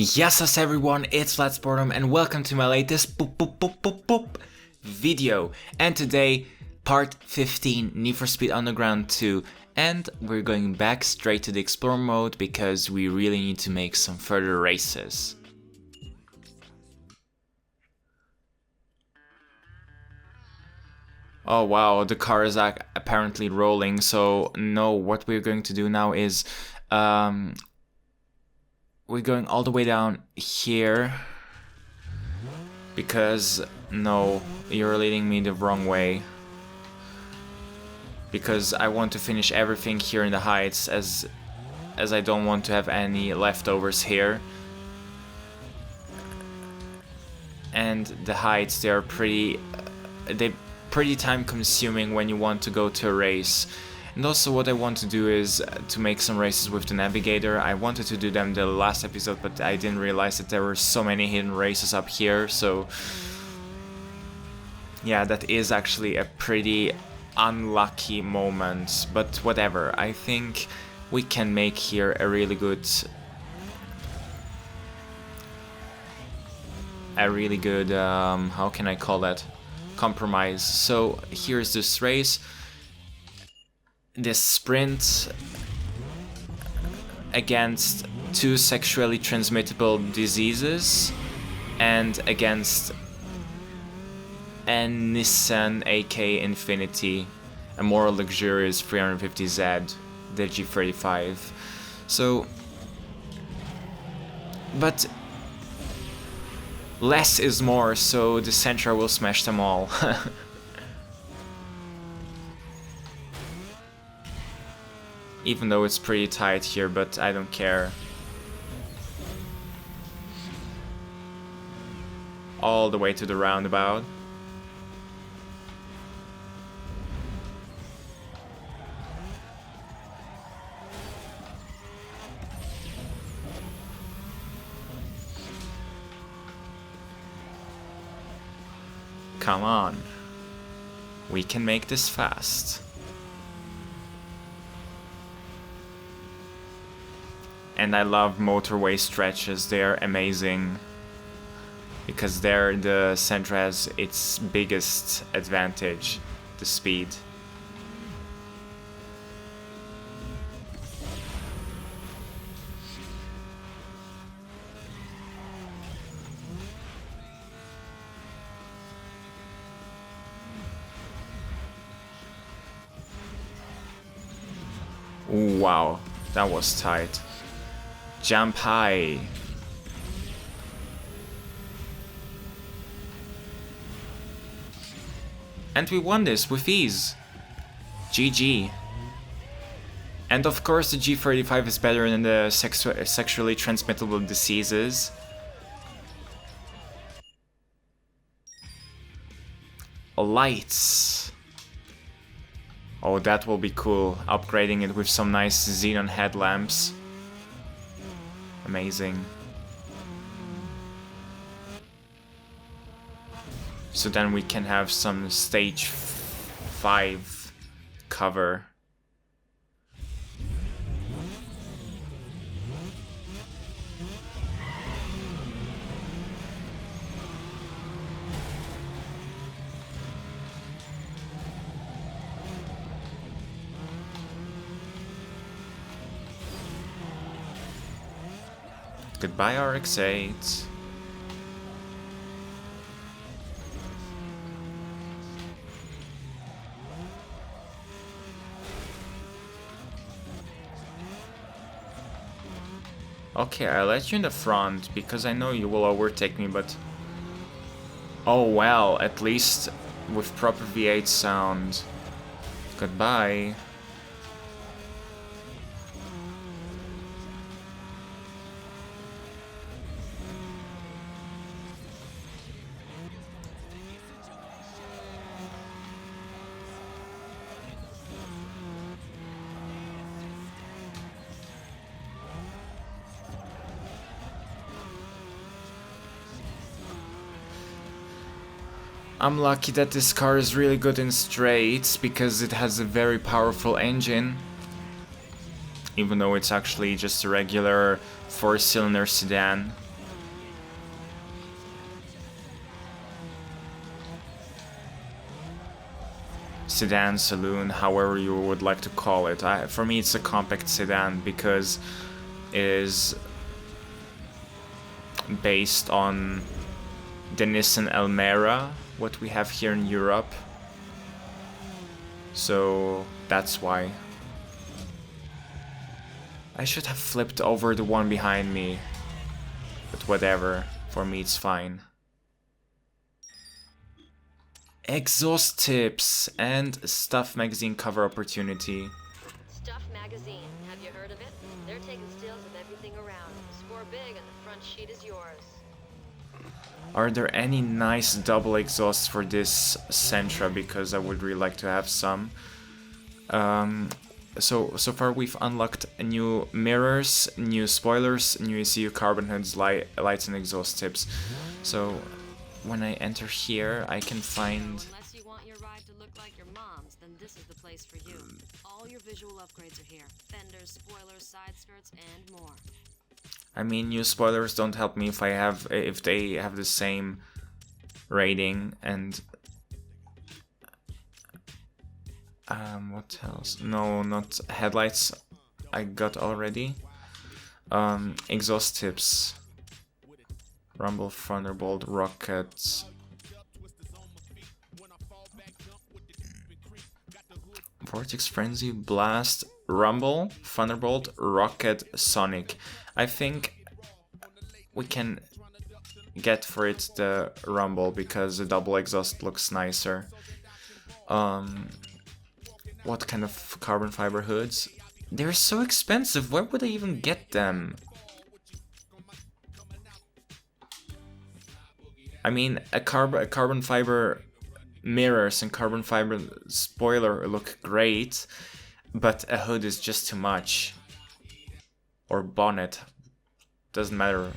Yes, everyone, it's Let's Boredom and welcome to my latest video. And today, part 15, Need for Speed Underground 2. And we're going back straight to the Explorer mode because we really need to make some further races. Oh wow, the car is apparently rolling, so no, what we're going to do now is we're going all the way down here because no, you're leading me the wrong way, because I want to finish everything here in the heights as I don't want to have any leftovers here. And the heights, they're pretty time consuming when you want to go to a race. And also what I want to do is to make some races with the navigator. I wanted to do them the last episode, but I didn't realize that there were so many hidden races up here, so yeah, that is actually a pretty unlucky moment, but whatever. I think we can make here a really good how can I call that, compromise. So here's this race, this sprint against two sexually transmittable diseases and against a Nissan AK Infiniti, a more luxurious 350Z, the G35. So, but less is more, so the Sentra will smash them all. Even though it's pretty tight here, but I don't care. All the way to the roundabout. Come on. We can make this fast. And I love motorway stretches, they're amazing. Because there the Sentra has its biggest advantage, the speed. Ooh, wow, that was tight. Jump high. And we won this with ease. GG. And of course the G35 is better than the sexually transmittable diseases. Lights. Oh, that will be cool. Upgrading it with some nice xenon headlamps. Amazing. So then we can have some stage 5 cover. Goodbye, RX-8. Okay, I'll let you in the front because I know you will overtake me, but oh well, at least with proper V8 sound. Goodbye. I'm lucky that this car is really good in straights because it has a very powerful engine. Even though it's actually just a regular 4-cylinder sedan. sedan, saloon, however you would like to call it. For me, it's a compact sedan because it is based on the Nissan Almera, what we have here in Europe. So that's why. I should have flipped over the one behind me, but whatever, for me it's fine. Exhaust tips and Stuff magazine cover opportunity. Stuff magazine, have you heard of it? They're taking stills of everything around. Score big and the front sheet is yours. Are there any nice double exhausts for this Sentra? Because I would really like to have some. So far we've unlocked new mirrors, new spoilers, new ECU carbon hoods, lights and exhaust tips. So when I enter here, I can find... Unless you want your ride to look like your mom's, then this is the place for you. All your visual upgrades are here. Fenders, spoilers, side skirts, and more. I mean, new spoilers don't help me if they have the same rating, and what else? No, not headlights. I got already. Exhaust tips. Rumble, Thunderbolt, Rocket. Vortex, Frenzy, Blast, Rumble, Thunderbolt, Rocket, Sonic. I think we can get for it the Rumble because the double exhaust looks nicer. What kind of carbon fiber hoods? They're so expensive, where would I even get them? I mean, a carbon fiber mirrors and carbon fiber spoiler look great, but a hood is just too much. Or bonnet, doesn't matter.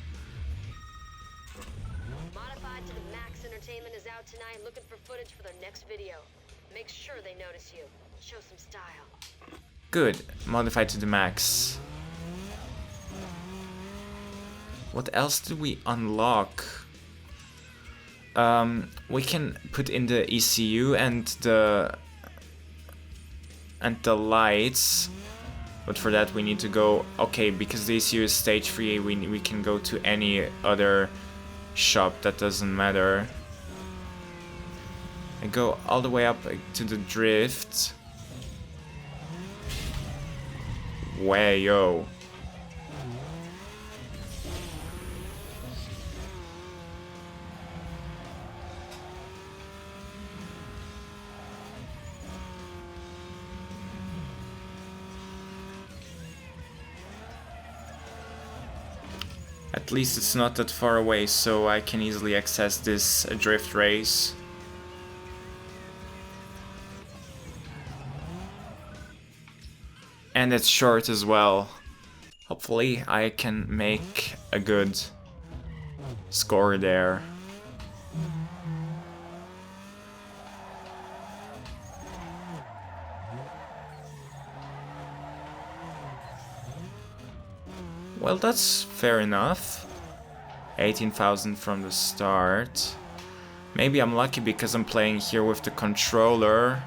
Modified to the Max Entertainment is out tonight looking for footage for their next video. Make sure they notice you. Show some style. Good, modified to the max. What else did we unlock? We can put in the ECU and the lights, but for that we need to go. Okay, because the ECU is stage 3, we can go to any other shop. That doesn't matter. I go all the way up to the drift. Wayo. At least it's not that far away, so I can easily access this drift race. And it's short as well. Hopefully I can make a good score there. Well, that's fair enough. 18,000 from the start. Maybe I'm lucky because I'm playing here with the controller.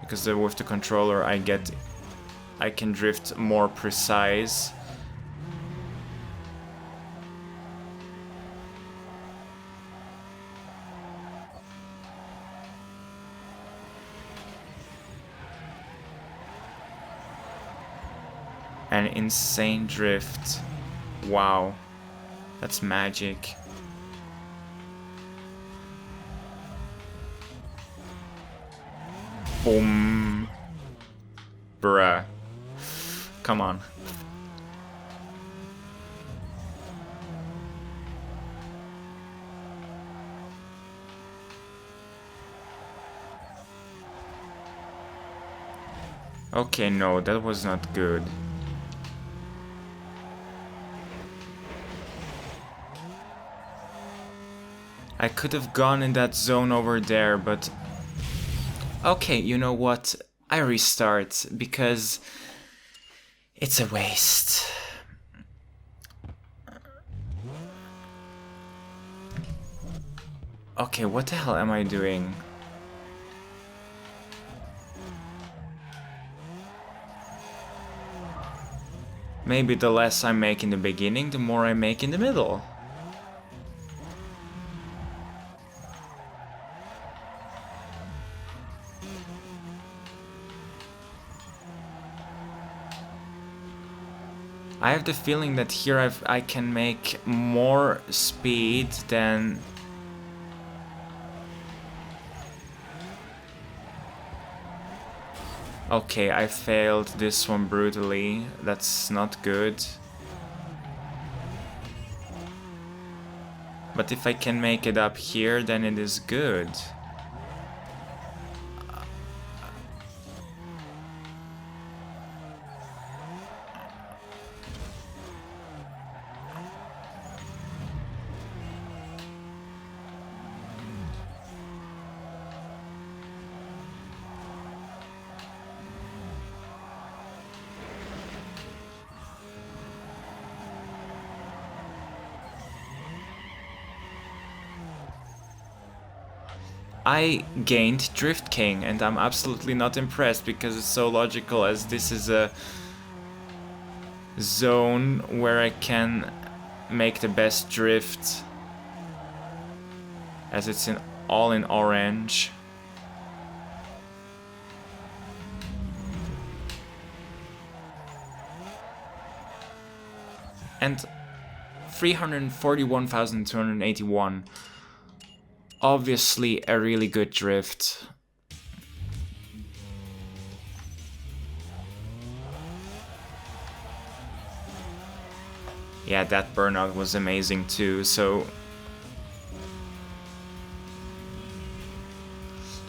Because with the controller I can drift more precise. An insane drift. Wow. That's magic. Boom. Bruh. Come on. Okay, no, that was not good. I could have gone in that zone over there, but... Okay, you know what? I restart, because... it's a waste. Okay, what the hell am I doing? Maybe the less I make in the beginning, the more I make in the middle. I have the feeling that here I can make more speed than... Okay, I failed this one brutally. That's not good. But if I can make it up here, then it is good. I gained Drift King, and I'm absolutely not impressed because it's so logical, as this is a zone where I can make the best drift, as it's all in orange. And 341,281. Obviously a really good drift. Yeah, that burnout was amazing too, so...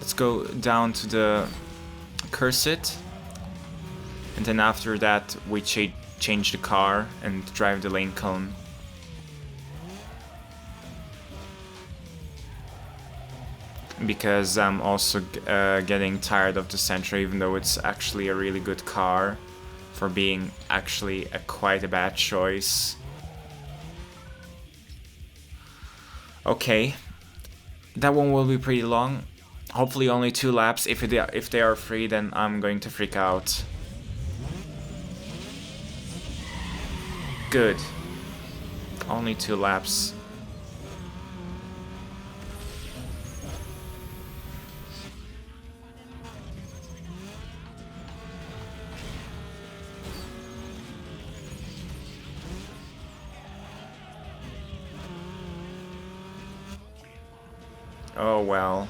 Let's go down to the Curse It. And then after that we change the car and drive the Lincoln. Because I'm also getting tired of the Sentra, even though it's actually a really good car for being actually quite a bad choice. Okay, that one will be pretty long. Hopefully only 2 laps. If they are free, then I'm going to freak out. Good. Only 2 laps. Oh well.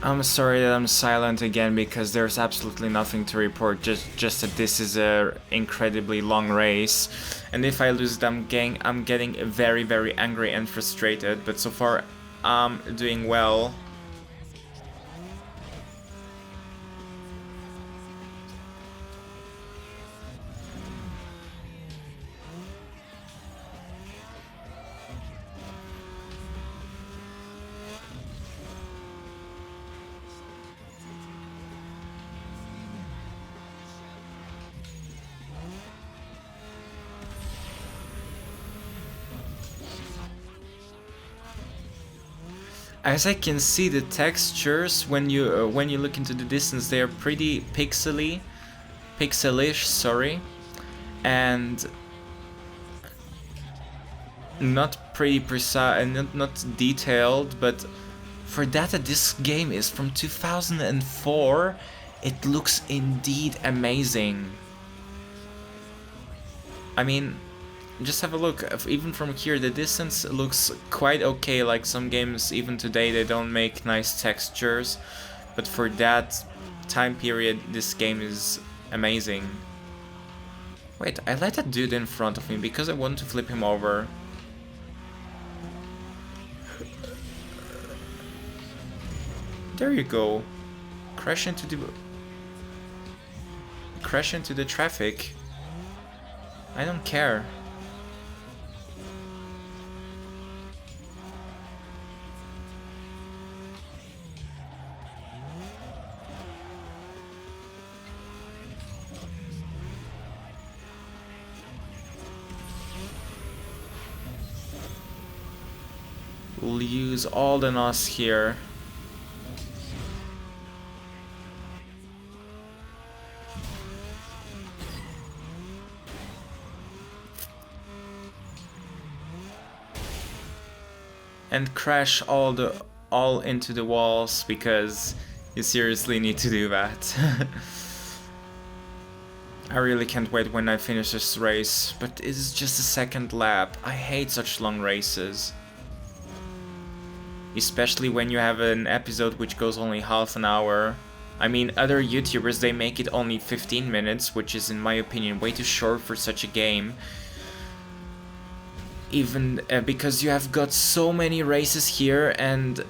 I'm sorry that I'm silent again, because there's absolutely nothing to report, just that this is a incredibly long race, and if I lose it I'm getting very, very angry and frustrated, but so far I'm doing well. As I can see, the textures when you look into the distance, they are pretty pixelish, sorry, and not pretty precise and not detailed. But for that this game is from 2004, it looks indeed amazing. I mean, just have a look. Even from here, the distance looks quite okay. Like some games, even today, they don't make nice textures, but for that time period, this game is amazing. Wait, I let that dude in front of me because I want to flip him over. There you go. Crash into the traffic. I don't care. We'll use all the NOS here. And crash all into the walls, because you seriously need to do that. I really can't wait when I finish this race, but it's just a second lap. I hate such long races. Especially when you have an episode which goes only half an hour. I mean, other YouTubers, they make it only 15 minutes, which is in my opinion way too short for such a game. Even because you have got so many races here, and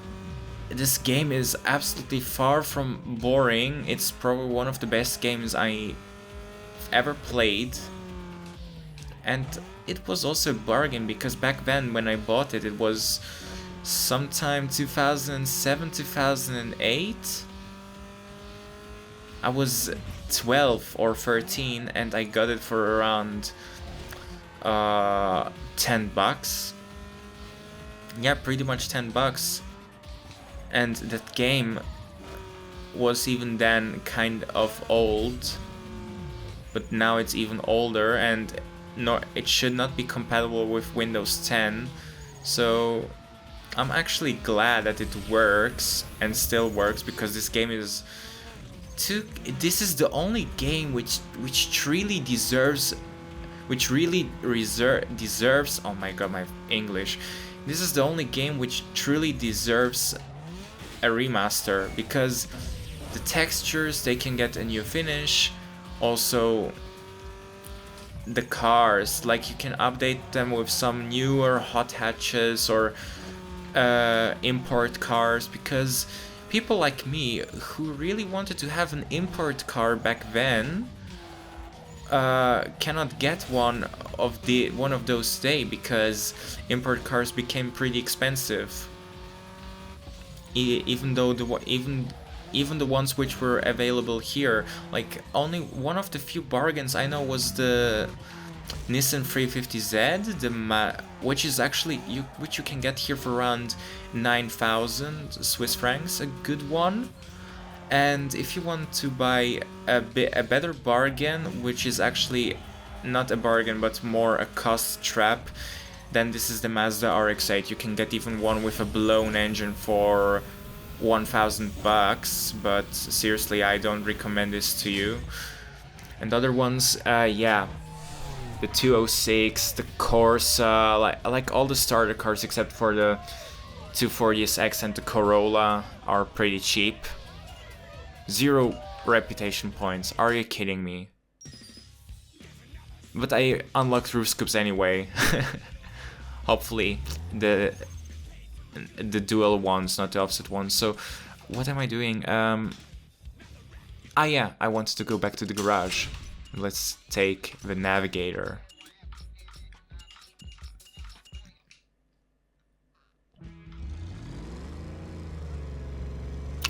this game is absolutely far from boring. It's probably one of the best games I ever played. And it was also a bargain, because back then when I bought it, it was sometime 2007, 2008. I was 12 or 13 and I got it for around $10. Yeah, pretty much $10. And that game was even then kind of old, but now it's even older, and it should not be compatible with Windows 10. So I'm actually glad that it works and still works, because this game is this is the only game which truly deserves, oh my god, my English. This is the only game which truly deserves a remaster, because the textures, they can get a new finish. Also the cars, like, you can update them with some newer hot hatches or import cars, because people like me who really wanted to have an import car back then cannot get one of those today, because import cars became pretty expensive. Even the ones which were available here, like, only one of the few bargains I know was the Nissan 350Z, which is actually which you can get here for around 9,000 Swiss francs, a good one. And if you want to buy a better bargain, which is actually not a bargain but more a cost trap, then this is the Mazda RX-8. You can get even one with a blown engine for $1,000, but seriously, I don't recommend this to you. And other ones, yeah, the 206, the Corsa, like all the starter cars except for the 240SX and the Corolla are pretty cheap. 0 reputation points. Are you kidding me? But I unlocked roof scoops anyway. Hopefully the dual ones, not the offset ones. So what am I doing? Yeah, I wanted to go back to the garage. Let's take the navigator.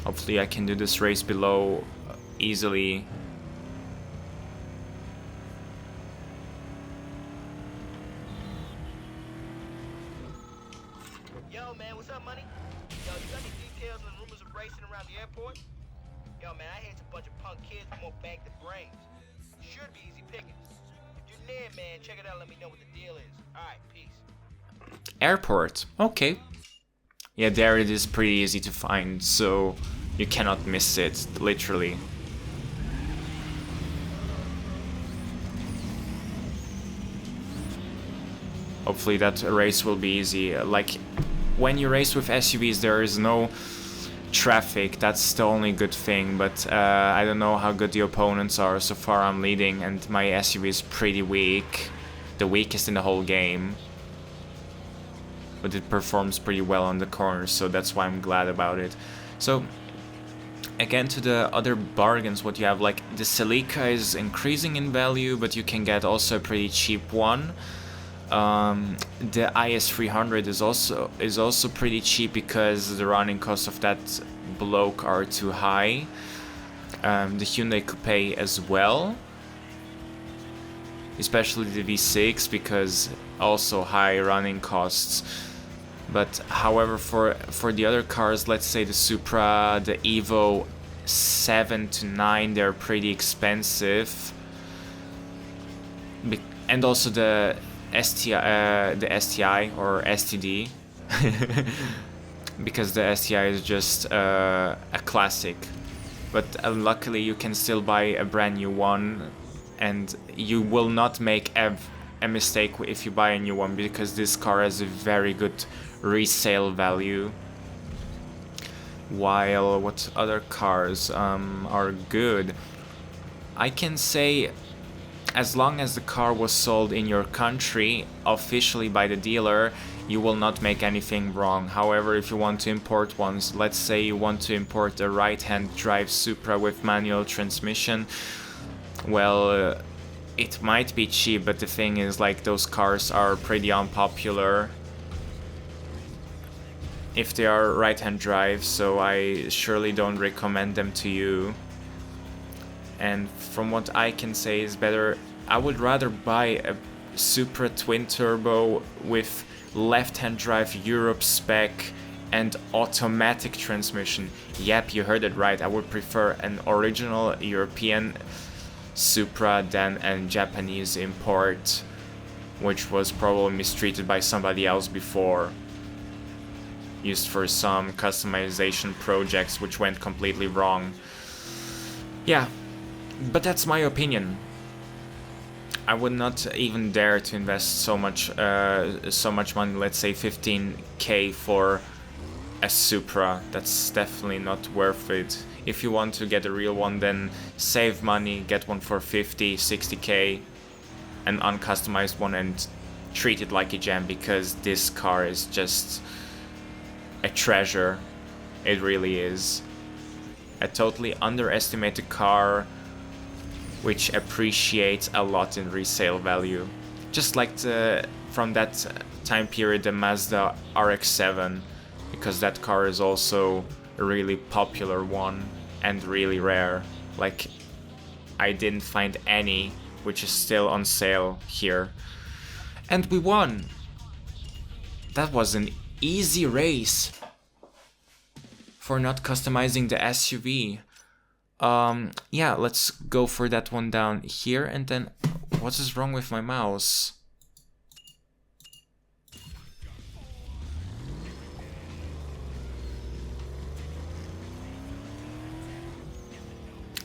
Hopefully I can do this race below easily. Yo, man, what's up, money? Yo, you got any details on the rumors of racing around the airport? Yo, man, I hear it's a bunch of punk kids with more bag than brains. Should be easy pickings. If you're near, man, check it out, let me know what the deal is. Alright, peace. Airport. Okay. Yeah, there it is, pretty easy to find, so you cannot miss it, literally. Hopefully that race will be easy. Like, when you race with SUVs, there is no traffic. That's the only good thing, but I don't know how good the opponents are. So far I'm leading, and my SUV is pretty weak. The weakest in the whole game. But it performs pretty well on the corners, so that's why I'm glad about it. So again, to the other bargains, what you have, like the Celica is increasing in value, but you can get also a pretty cheap one. The IS300 is also pretty cheap because the running costs of that bloke are too high. The Hyundai Coupe as well, especially the V6, because also high running costs. But however, for the other cars, let's say the Supra, the Evo 7 to 9, they're pretty expensive. And also the STI or STD, because the STI is just a classic. But luckily you can still buy a brand new one, and you will not make a mistake if you buy a new one, because this car has a very good resale value. While what other cars are good? I can say, as long as the car was sold in your country officially by the dealer, you will not make anything wrong. However, if you want to import ones, let's say you want to import a right-hand drive Supra with manual transmission, well, it might be cheap, but the thing is, like, those cars are pretty unpopular if they are right-hand drive, so I surely don't recommend them to you. And from what I can say is better, I would rather buy a Supra twin turbo with left-hand drive Europe spec and automatic transmission. Yep, you heard it right, I would prefer an original European Supra than a Japanese import, which was probably mistreated by somebody else before, used for some customization projects which went completely wrong. Yeah, but that's my opinion. I would not even dare to invest so much money, let's say 15k for a Supra. That's definitely not worth it. If you want to get a real one, then save money, get one for 50, 60k, an uncustomized one, and treat it like a gem, because this car is just a treasure. It really is. A totally underestimated car, which appreciates a lot in resale value. Just like from that time period, the Mazda RX-7, because that car is also a really popular one and really rare. Like, I didn't find any which is still on sale here. And we won! That was an easy race for not customizing the SUV. Yeah, let's go for that one down here, and then what is wrong with my mouse?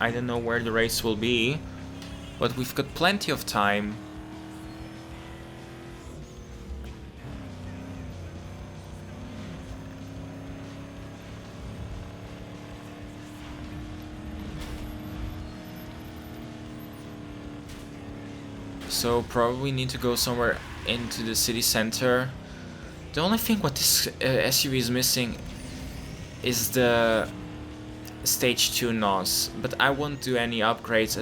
I don't know where the race will be, but we've got plenty of time. So probably need to go somewhere into the city center. The only thing what this SUV is missing is the stage 2 NOS, but I won't do any upgrades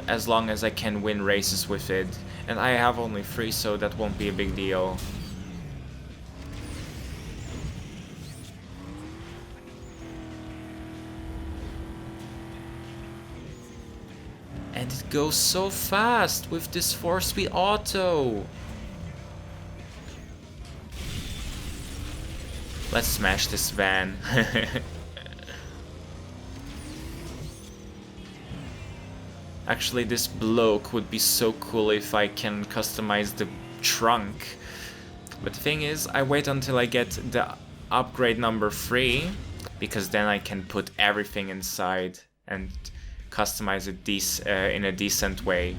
as long as I can win races with it, and I have only 3, so that won't be a big deal. And it goes so fast with this 4-speed auto. Let's smash this van. Actually, this bloke would be so cool if I can customize the trunk. But the thing is, I wait until I get the upgrade number 3, because then I can put everything inside and customize it in a decent way,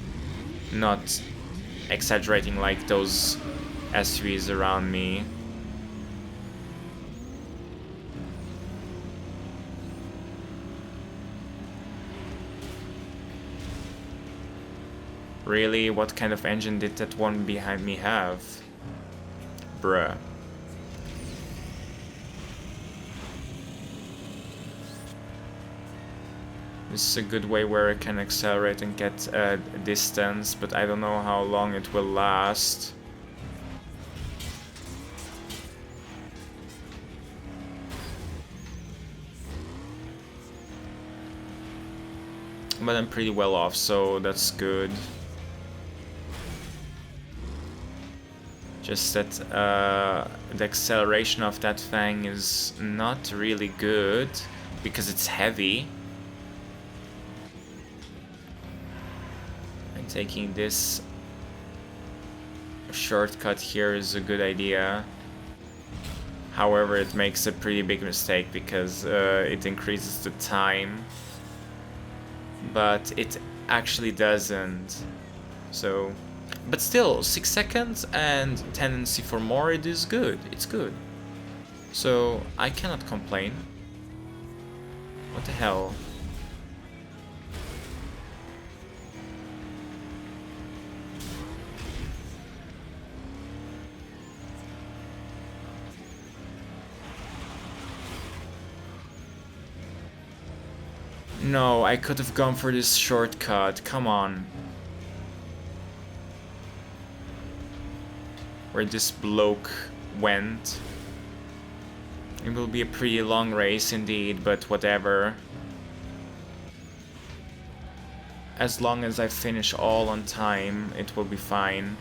not exaggerating like those SUVs around me. Really, what kind of engine did that one behind me have? Bruh. This is a good way where I can accelerate and get distance, but I don't know how long it will last. But I'm pretty well off, so that's good. Just that the acceleration of that Fang is not really good because it's heavy. And taking this shortcut here is a good idea. However, it makes a pretty big mistake because it increases the time, but it actually doesn't. So, but still, 6 seconds and tendency for more, it is good. It's good. So I cannot complain. What the hell? No, I could have gone for this shortcut. Come on. Where this bloke went. It will be a pretty long race indeed, but whatever. As long as I finish all on time, it will be fine.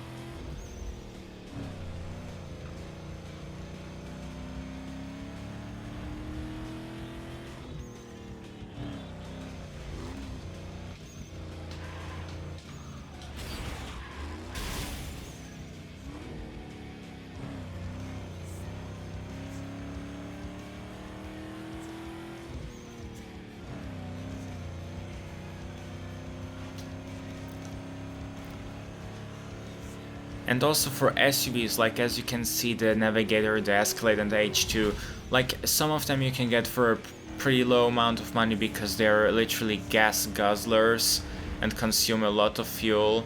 And also for SUVs, like as you can see, the Navigator, the Escalade and the H2, like some of them you can get for a pretty low amount of money because they're literally gas guzzlers and consume a lot of fuel.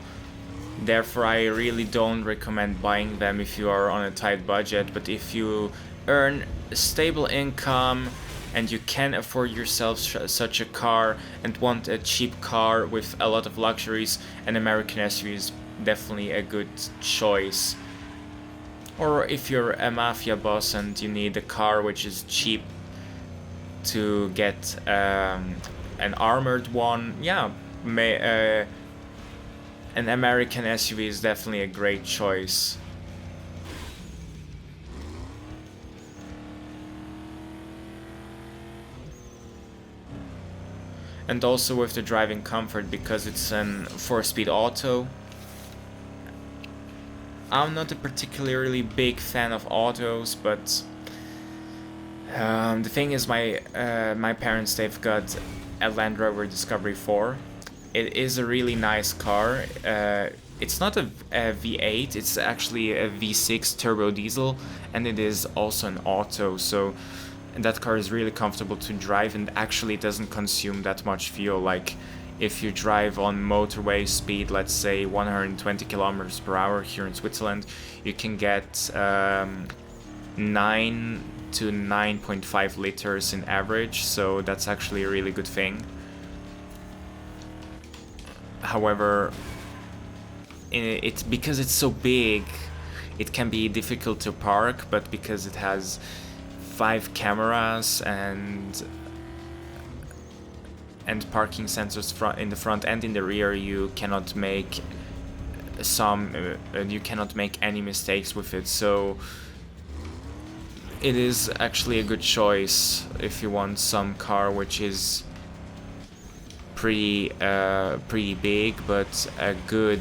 Therefore I really don't recommend buying them if you are on a tight budget, but if you earn a stable income and you can afford yourself such a car and want a cheap car with a lot of luxuries, an American SUV is definitely a good choice. Or if you're a mafia boss and you need a car which is cheap to get an armored one, yeah, an American SUV is definitely a great choice. And also with the driving comfort, because it's an 4-speed auto. I'm not a particularly big fan of autos, but the thing is, my parents, they've got a Land Rover Discovery 4. It is a really nice car. It's not a V8, it's actually a V6 turbo diesel, and it is also an auto, so that car is really comfortable to drive and actually doesn't consume that much fuel. Like if you drive on motorway speed, let's say 120 kilometers per hour here in Switzerland, you can get 9 to 9.5 liters in average, so that's actually a really good thing. However, because it's so big, it can be difficult to park, but because it has 5 cameras and parking sensors in the front and in the rear, you cannot make any mistakes with it. So it is actually a good choice if you want some car which is pretty big but good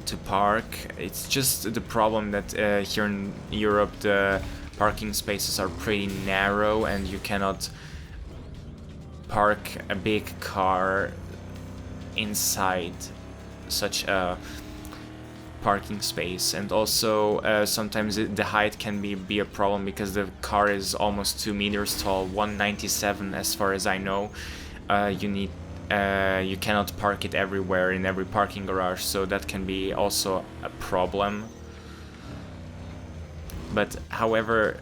to park. It's just the problem that here in Europe the parking spaces are pretty narrow and you cannot park a big car inside such a parking space. And also sometimes the height can be a problem because the car is almost 2 meters tall, 197 as far as I know. You cannot park it everywhere in every parking garage, so that can be also a problem. But however,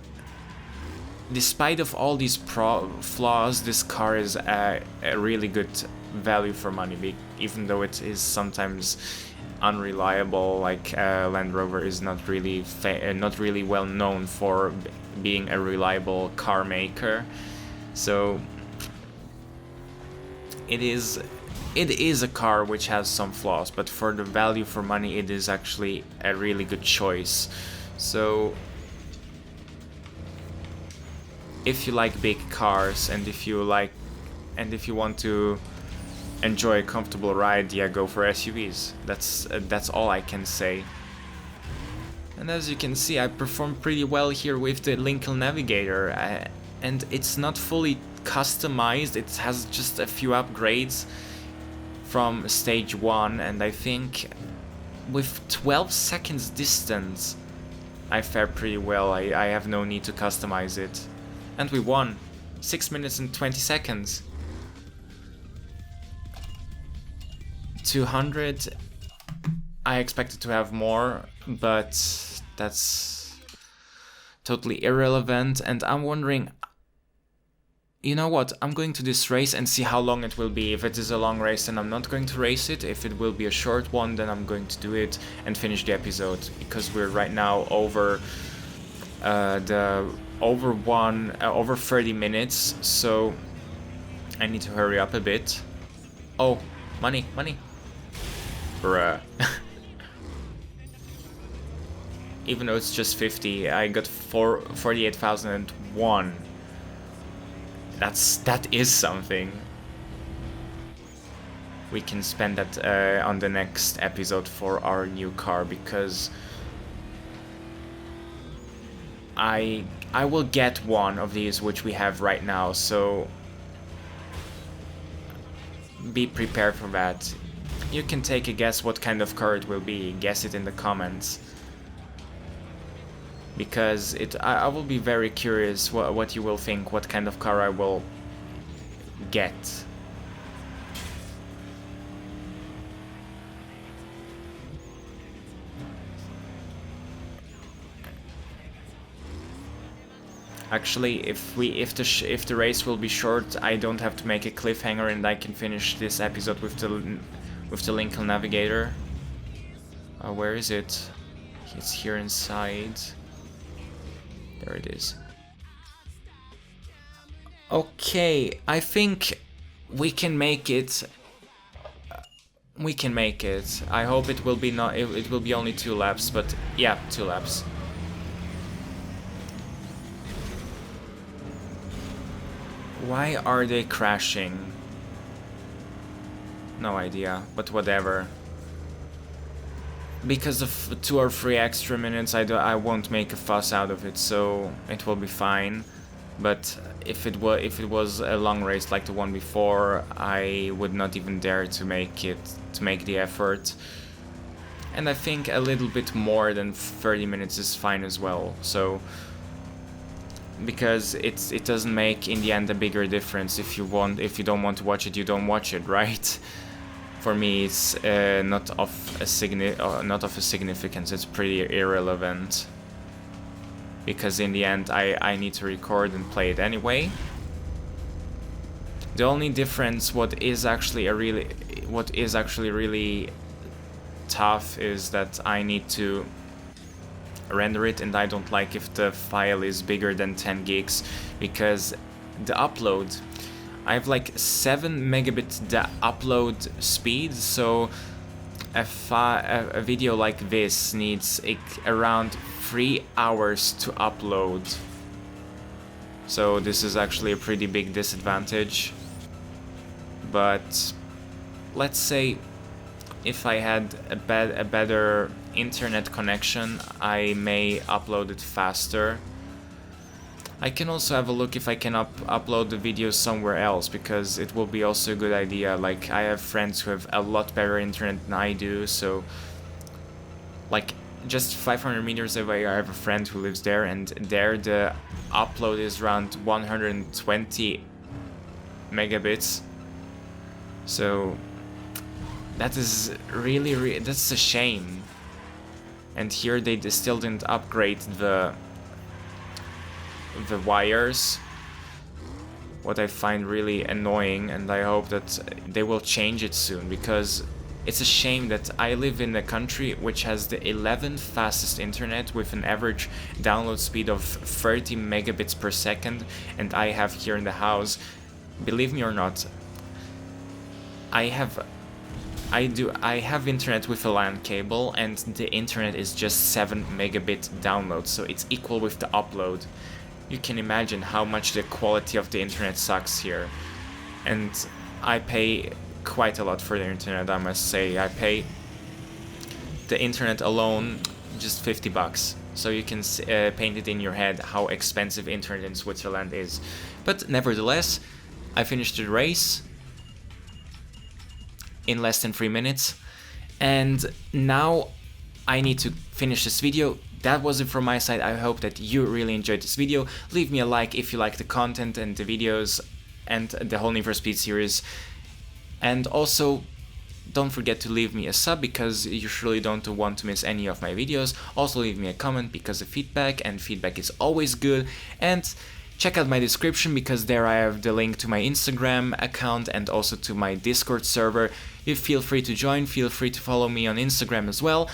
despite of all these flaws, this car is a really good value for money, even though it is sometimes unreliable. Like Land Rover is not really well known for being a reliable car maker, so it is a car which has some flaws, but for the value for money it is actually a really good choice. So if you like big cars and if you want to enjoy a comfortable ride, yeah, go for SUVs. That's all I can say. And as you can see, I performed pretty well here with the Lincoln Navigator, and it's not fully customized. It has just a few upgrades from stage 1, and I think with 12 seconds distance I fared pretty well. I have no need to customize it. And we won. 6 minutes and 20 seconds. 200. I expected to have more, but that's totally irrelevant. And I'm wondering, you know what, I'm going to this race and see how long it will be. If it is a long race, then I'm not going to race it. If it will be a short one, then I'm going to do it and finish the episode, because we're right now over over 30 minutes, so I need to hurry up a bit. Oh, money. Bruh. Even though it's just 50, I got 48,001. That is something. We can spend that on the next episode for our new car, because I will get one of these which we have right now, so be prepared for that. You can take a guess what kind of car it will be. Guess it in the comments, because I will be very curious what you will think, what kind of car I will get. Actually, if the race will be short, I don't have to make a cliffhanger, and I can finish this episode with the Lincoln Navigator. Where is it? It's here inside. There it is. Okay, I think we can make it. We can make it. I hope it will be it will be only 2 laps, but yeah, 2 laps. Why are they crashing? No idea, but whatever. Because of 2 or 3 extra minutes, I won't make a fuss out of it, so it will be fine. But if it was a long race like the one before, I would not even dare to make the effort. And I think a little bit more than 30 minutes is fine as well. So, because it doesn't make in the end a bigger difference. If you don't want to watch it, you don't watch it, right? For me, it's not of a significance. It's pretty irrelevant, because in the end I need to record and play it anyway. The only difference, what is actually really tough, is that I need to render it, and I don't like if the file is bigger than 10 gigs, because the upload, I have like 7 megabit upload speed, so a video like this needs around 3 hours to upload. So this is actually a pretty big disadvantage. But let's say if I had a better internet connection, I may upload it faster. I can also have a look if I can upload the videos somewhere else, because it will be also a good idea. Like, I have friends who have a lot better internet than I do, so like just 500 meters away I have a friend who lives there, and there the upload is around 120 megabits. So that is really that's a shame. And here they still didn't upgrade the wires, what I find really annoying, and I hope that they will change it soon, because it's a shame that I live in a country which has the 11th fastest internet with an average download speed of 30 megabits per second, and I have here in the house, believe me or not, I have internet with a LAN cable, and the internet is just 7 megabit download, so it's equal with the upload. You can imagine how much the quality of the internet sucks here. And I pay quite a lot for the internet, I must say. I pay the internet alone just $50. So you can paint it in your head how expensive internet in Switzerland is. But nevertheless, I finished the race in less than 3 minutes. And now I need to finish this video. That was it from my side. I hope that you really enjoyed this video. Leave me a like if you like the content and the videos and the whole Need for Speed series. And also, don't forget to leave me a sub, because you surely don't want to miss any of my videos. Also leave me a comment, because of feedback, and feedback is always good. And check out my description, because there I have the link to my Instagram account and also to my Discord server. You feel free to join, feel free to follow me on Instagram as well.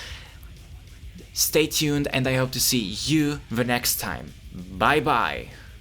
Stay tuned, and I hope to see you the next time. Bye bye!